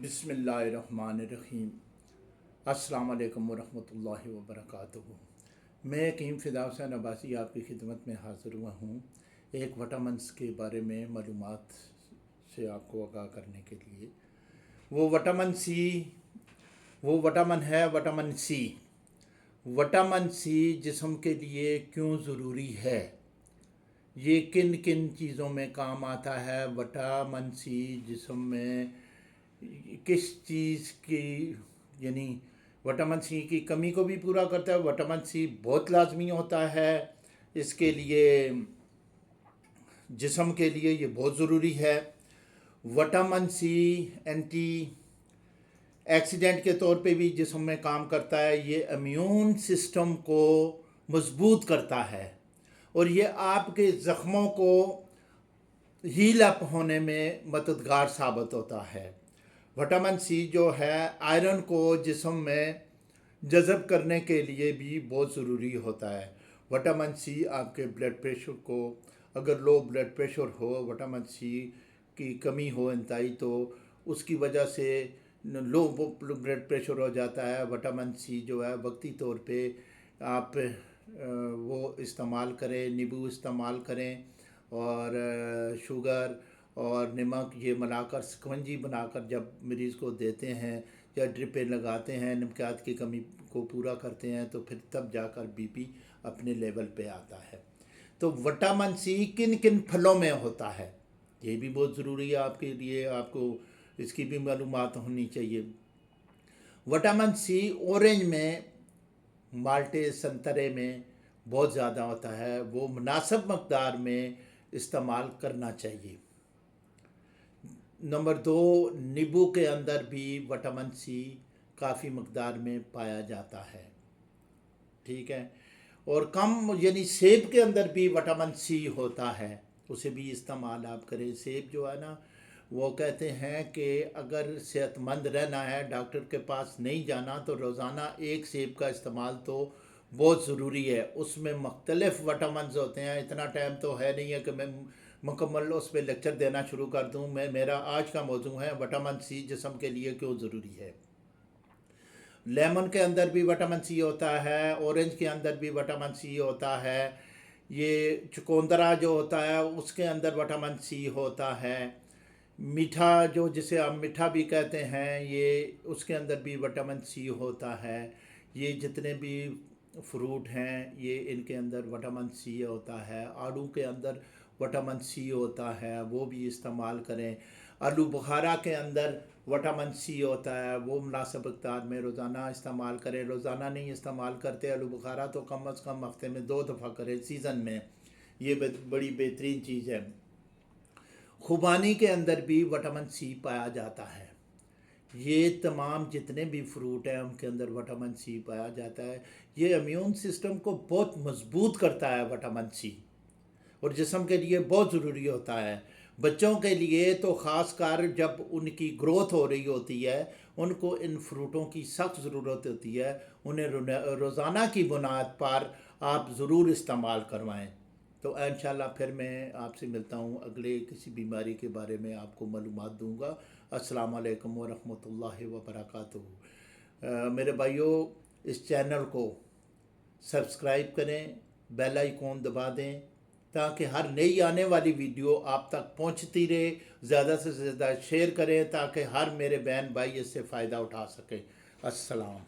बिस्मिल्लाहिर्रहमानिर्रहीम। अस्सलाम वालेकुम वरहमतुल्लाहि वबरकातुहू। मैं कीम फ़िदा हुसैन अब्बासी आपकी खिदमत में हाज़िर हुआ हूँ एक विटामिन्स के बारे में मालूमात से आपको आगाह करने के लिए। वो विटामिन सी, वो विटामिन है विटामिन सी। विटामिन सी जिस्म के लिए क्यों ज़रूरी है, ये किन किन चीज़ों में काम आता है, विटामिन सी जिस्म में किस चीज़ की यानी विटामिन सी की कमी को भी पूरा करता है। विटामिन सी बहुत लाजमी होता है इसके लिए, जिस्म के लिए ये बहुत ज़रूरी है। विटामिन सी एंटी एक्सीडेंट के तौर पे भी जिस्म में काम करता है। ये इम्यून सिस्टम को मजबूत करता है और ये आपके ज़ख्मों को हील अप होने में मददगार साबित होता है। विटामिन सी जो है आयरन को जिस्म में जज़ब करने के लिए भी बहुत ज़रूरी होता है। विटामिन सी आपके ब्लड प्रेशर को, अगर लो ब्लड प्रेशर हो, विटामिन सी की कमी हो इंतहाई, तो उसकी वजह से लो ब्लड प्रेशर हो जाता है। विटामिन सी जो है वक्ती तौर पे आप वो इस्तेमाल करें, नींबू इस्तेमाल करें और शुगर और नमक ये मिलाकर स्कंजी बनाकर जब मरीज़ को देते हैं या ड्रिपें लगाते हैं, नमकियात की कमी को पूरा करते हैं, तो फिर तब जाकर बीपी अपने लेवल पे आता है। तो विटामिन सी किन किन फलों में होता है ये भी बहुत ज़रूरी है आपके लिए, आपको इसकी भी मालूमात होनी चाहिए। विटामिन सी ऑरेंज में, माल्टे संतरे में बहुत ज़्यादा होता है, वो मुनासिब मकदार में इस्तेमाल करना चाहिए। नंबर 2, नींबू के अंदर भी विटामिन सी काफ़ी मकदार में पाया जाता है, ठीक है। और कम यानी सेब के अंदर भी विटामिन सी होता है, उसे भी इस्तेमाल आप करें। सेब जो है ना, वो कहते हैं कि अगर सेहतमंद रहना है, डॉक्टर के पास नहीं जाना, तो रोज़ाना एक सेब का इस्तेमाल तो बहुत ज़रूरी है। उसमें मुख्तलिफ़ विटामिन्स होते हैं। इतना टाइम तो है नहीं है कि मैं मुकम्मल उस पर लेक्चर देना शुरू कर दूं। मेरा आज का मौजू है विटामिन सी जिस्म के लिए क्यों ज़रूरी है। लेमन के अंदर भी विटामिन सी होता है, ऑरेंज के अंदर भी विटामिन सी होता है, ये चुकंदरा जो होता है उसके अंदर विटामिन सी होता है, मीठा जो जिसे आप मीठा भी कहते हैं, ये उसके अंदर भी विटामिन सी होता है। ये जितने भी फ्रूट हैं ये इनके अंदर विटामिन सी होता है। आड़ू के अंदर विटामिन सी होता है, वो भी इस्तेमाल करें। आलू बुखारा के अंदर विटामिन सी होता है, वो मुनासिब मकदार में रोज़ाना इस्तेमाल करें। रोज़ाना नहीं इस्तेमाल करते आलू बुखारा तो कम अज़ कम हफ्ते में 2 दफ़ा करें सीज़न में, ये बड़ी बेहतरीन चीज़ है। खुबानी के अंदर भी विटामिन सी पाया जाता है। ये तमाम जितने भी फ्रूट हैं उनके अंदर विटामिन सी पाया जाता है। ये इम्यून सिस्टम को बहुत मजबूत करता है विटामिन सी, और जिस्म के लिए बहुत ज़रूरी होता है। बच्चों के लिए तो ख़ास कर जब उनकी ग्रोथ हो रही होती है, उनको इन फ्रूटों की सख्त ज़रूरत होती है। उन्हें रोज़ाना की बुनियाद पर आप ज़रूर इस्तेमाल करवाएं। तो इंशाल्लाह फिर मैं आपसे मिलता हूँ, अगले किसी बीमारी के बारे में आपको मालूमात दूँगा। अस्सलाम वालेकुम वरहमतुल्लाहि वबरकातुहू। मेरे भाइयों, इस चैनल को सब्सक्राइब करें, बेल आइकॉन दबा दें ताकि हर नई आने वाली वीडियो आप तक पहुंचती रहे। ज़्यादा से ज़्यादा शेयर करें ताकि हर मेरे बहन भाई इससे फ़ायदा उठा सकें। अस्सलाम।